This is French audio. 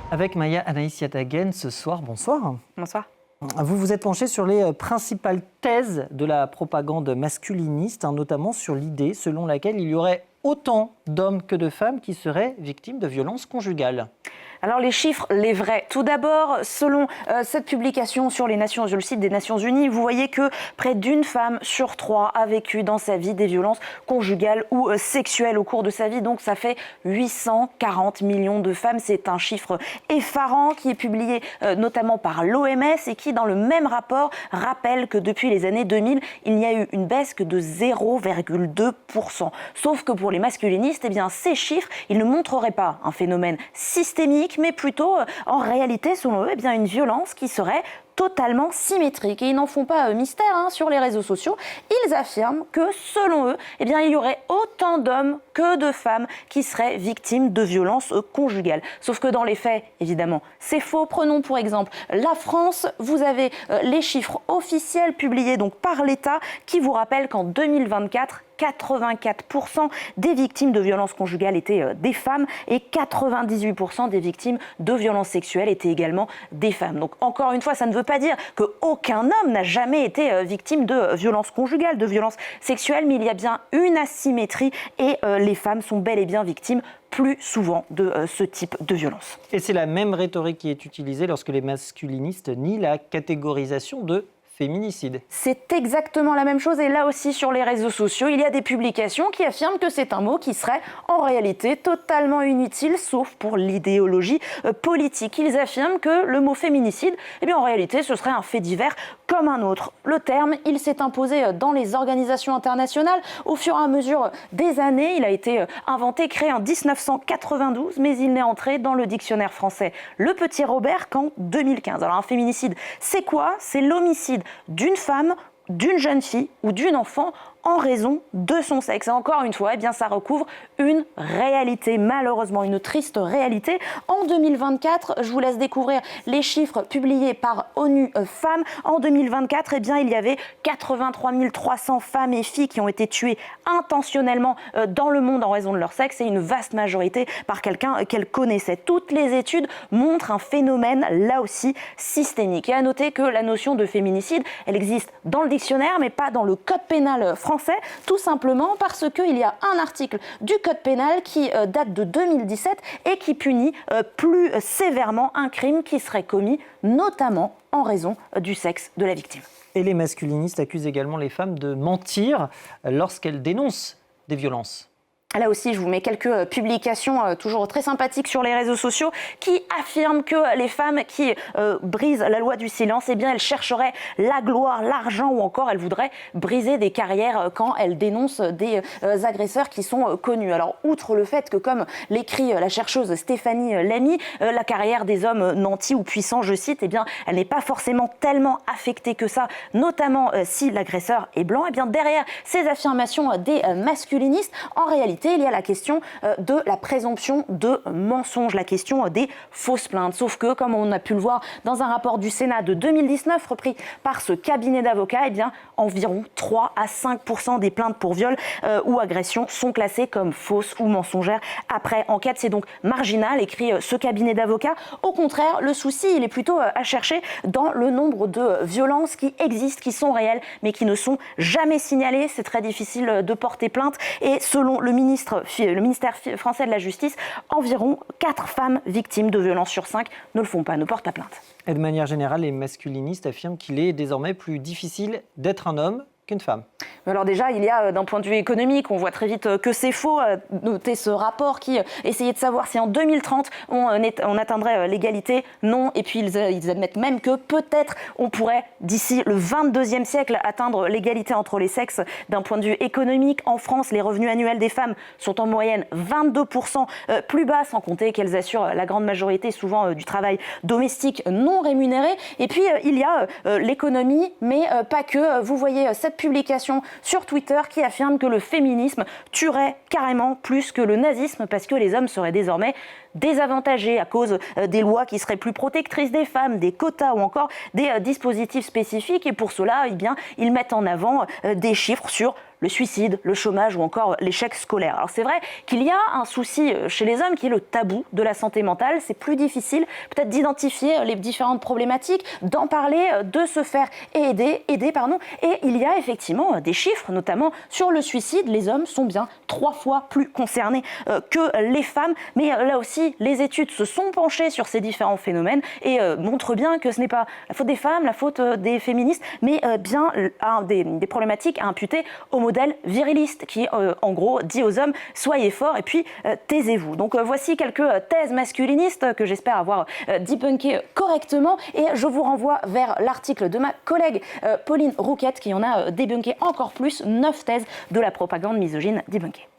Avec Maya Anaïs Yatagen ce soir, bonsoir. Bonsoir. Vous vous êtes penché sur les principales thèses de la propagande masculiniste, notamment sur l'idée selon laquelle il y aurait autant d'hommes que de femmes qui seraient victimes de violences conjugales. Alors les chiffres, les vrais. Tout d'abord, selon cette publication sur sur le site des Nations Unies, vous voyez que près d'une femme sur 3 a vécu dans sa vie des violences conjugales ou sexuelles au cours de sa vie. Donc ça fait 840 millions de femmes. C'est un chiffre effarant qui est publié notamment par l'OMS et qui, dans le même rapport, rappelle que depuis les années 2000, il n'y a eu une baisse que de 0,2%. Sauf que pour les masculinistes, eh bien, ces chiffres, ils ne montreraient pas un phénomène systémique, mais plutôt, en réalité, selon eux, eh bien, une violence qui serait totalement symétrique. Et ils n'en font pas mystère sur les réseaux sociaux. Ils affirment que, selon eux, eh bien, il y aurait autant d'hommes que de femmes qui seraient victimes de violences conjugales. Sauf que dans les faits, évidemment, c'est faux. Prenons pour exemple la France. Vous avez les chiffres officiels publiés donc par l'État qui vous rappellent qu'en 2024, 84% des victimes de violences conjugales étaient des femmes et 98% des victimes de violences sexuelles étaient également des femmes. Donc encore une fois, ça ne veut pas dire qu'aucun homme n'a jamais été victime de violences conjugales, de violences sexuelles, mais il y a bien une asymétrie et les femmes sont bel et bien victimes plus souvent de ce type de violence. Et c'est la même rhétorique qui est utilisée lorsque les masculinistes nient la catégorisation de féminicide. C'est exactement la même chose et là aussi sur les réseaux sociaux, il y a des publications qui affirment que c'est un mot qui serait en réalité totalement inutile sauf pour l'idéologie politique. Ils affirment que le mot féminicide, eh bien en réalité ce serait un fait divers comme un autre. Le terme, il s'est imposé dans les organisations internationales au fur et à mesure des années. Il a été inventé, créé en 1992, mais il n'est entré dans le dictionnaire français Le Petit Robert qu'en 2015. Alors un féminicide, c'est quoi ? C'est l'homicide d'une femme, d'une jeune fille ou d'une enfant en raison de son sexe. Et encore une fois, eh bien, ça recouvre une réalité, malheureusement, une triste réalité. En 2024, je vous laisse découvrir les chiffres publiés par ONU Femmes. En 2024, eh bien, il y avait 83 300 femmes et filles qui ont été tuées intentionnellement dans le monde en raison de leur sexe et une vaste majorité par quelqu'un qu'elles connaissaient. Toutes les études montrent un phénomène, là aussi, systémique. Et à noter que la notion de féminicide, elle existe dans le dictionnaire, mais pas dans le code pénal français, tout simplement parce qu'il y a un article du code pénal qui date de 2017 et qui punit plus sévèrement un crime qui serait commis notamment en raison du sexe de la victime. Et les masculinistes accusent également les femmes de mentir lorsqu'elles dénoncent des violences. Là aussi, je vous mets quelques publications toujours très sympathiques sur les réseaux sociaux qui affirment que les femmes qui brisent la loi du silence, eh bien, elles chercheraient la gloire, l'argent ou encore elles voudraient briser des carrières quand elles dénoncent des agresseurs qui sont connus. Alors, outre le fait que, comme l'écrit la chercheuse Stéphanie Lamy, la carrière des hommes nantis ou puissants, je cite, eh bien, elle n'est pas forcément tellement affectée que ça, notamment si l'agresseur est blanc. Eh bien, derrière ces affirmations des masculinistes, en réalité, il y a la question de la présomption de mensonge, la question des fausses plaintes. Sauf que, comme on a pu le voir dans un rapport du Sénat de 2019 repris par ce cabinet d'avocats, eh bien, environ 3 à 5% des plaintes pour viol ou agression sont classées comme fausses ou mensongères après enquête. C'est donc marginal, écrit ce cabinet d'avocats. Au contraire, le souci, il est plutôt à chercher dans le nombre de violences qui existent, qui sont réelles, mais qui ne sont jamais signalées. C'est très difficile de porter plainte. Et selon le ministère français de la Justice, environ 4 femmes victimes de violences sur 5 ne le font pas, ne portent pas plainte. Et de manière générale, les masculinistes affirment qu'il est désormais plus difficile d'être un homme qu'une femme. Alors déjà, il y a d'un point de vue économique, on voit très vite que c'est faux. Notez ce rapport qui essayait de savoir si en 2030 on atteindrait l'égalité. Non, et puis ils admettent même que peut-être on pourrait d'ici le 22e siècle atteindre l'égalité entre les sexes. D'un point de vue économique, en France, les revenus annuels des femmes sont en moyenne 22% plus bas, sans compter qu'elles assurent la grande majorité souvent du travail domestique non rémunéré. Et puis il y a l'économie, mais pas que. Vous voyez cette publication sur Twitter qui affirme que le féminisme tuerait carrément plus que le nazisme parce que les hommes seraient désormais désavantagés à cause des lois qui seraient plus protectrices des femmes, des quotas ou encore des dispositifs spécifiques. Et pour cela, eh bien, ils mettent en avant des chiffres sur le suicide, le chômage ou encore l'échec scolaire. Alors c'est vrai qu'il y a un souci chez les hommes qui est le tabou de la santé mentale. C'est plus difficile peut-être d'identifier les différentes problématiques, d'en parler, de se faire aider. Et il y a effectivement des chiffres, notamment sur le suicide. Les hommes sont bien 3 fois plus concernés que les femmes. Mais là aussi, les études se sont penchées sur ces différents phénomènes et montrent bien que ce n'est pas la faute des femmes, la faute des féministes, mais bien des problématiques à imputer au modèle viriliste qui, en gros, dit aux hommes « soyez forts et puis taisez-vous ». Donc voici quelques thèses masculinistes que j'espère avoir debunké correctement et je vous renvoie vers l'article de ma collègue Pauline Rouquette qui en a débunké encore plus 9 thèses de la propagande misogyne debunkée.